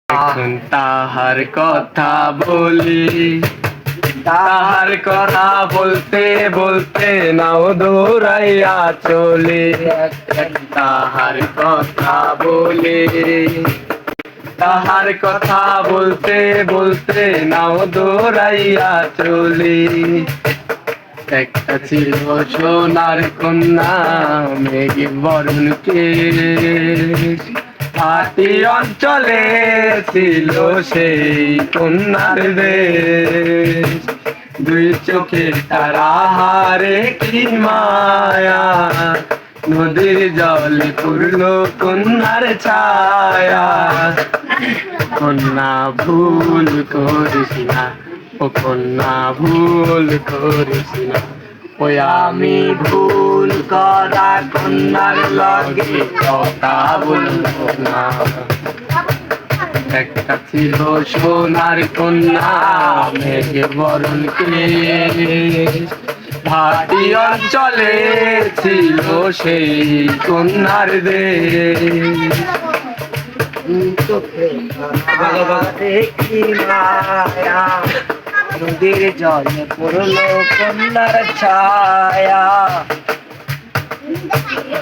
এখন তাহার কথা বলি, তাহার কথা বলতে বলতে নাও দৌড়াইয়া চলি। তাহার কথা বলি, তাহার কথা বলতে বলতে নাও দৌড়াইয়া চলি। একটা ছিল সোনার কন্যা মেঘে বরণ কেশ, হাতি অঞ্চলে ছিল সেই কন্যার দেশ। দুই চোখের তারা হারে কি মায়া, নদীর জলে পড়ল কন্যার ছায়া। কন্যা ভুল করিস না, ও কন্যা ভুল করিস না, ওই আমি ভুল করা কন্যার লগে কথা বলবো না। একটা ছিল সোনার কন্যা মেঘে বরণ কেশ, ভাটি অঞ্চলে ছিল সেই কন্যার দেশ। নদীর জলে পড়লো কন্যার ছায়া।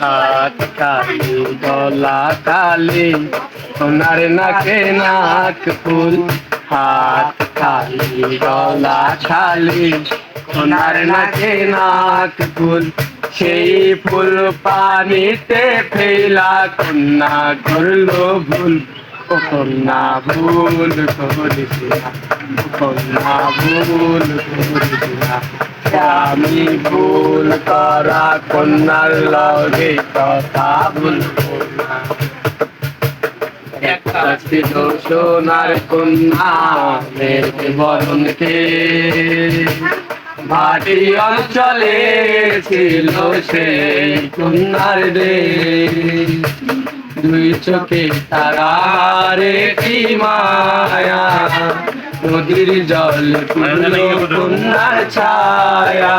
হাত কালি গলা কালি সোনার নাকে নাক ফুল, হাত কালি গলা খালি সোনার নাকে নাক ফুল। সেই ফুল পানিতে ফেলা কন্যা করলো ভুল, ও কন্যা ভুল করিস না, ও কন্যা ভুল করিস না, আমি ভুল করা কন্যার লগে কথা বলবো না। একটা ছিল সোনার কন্যা মেঘে বরণ কেশ, ভাটি অঞ্চলে ছিল সেই কন্যার দেশ। দুই চোখে তারারে কি মায়া, নদীর জল পড়ল কন্যার ছায়া।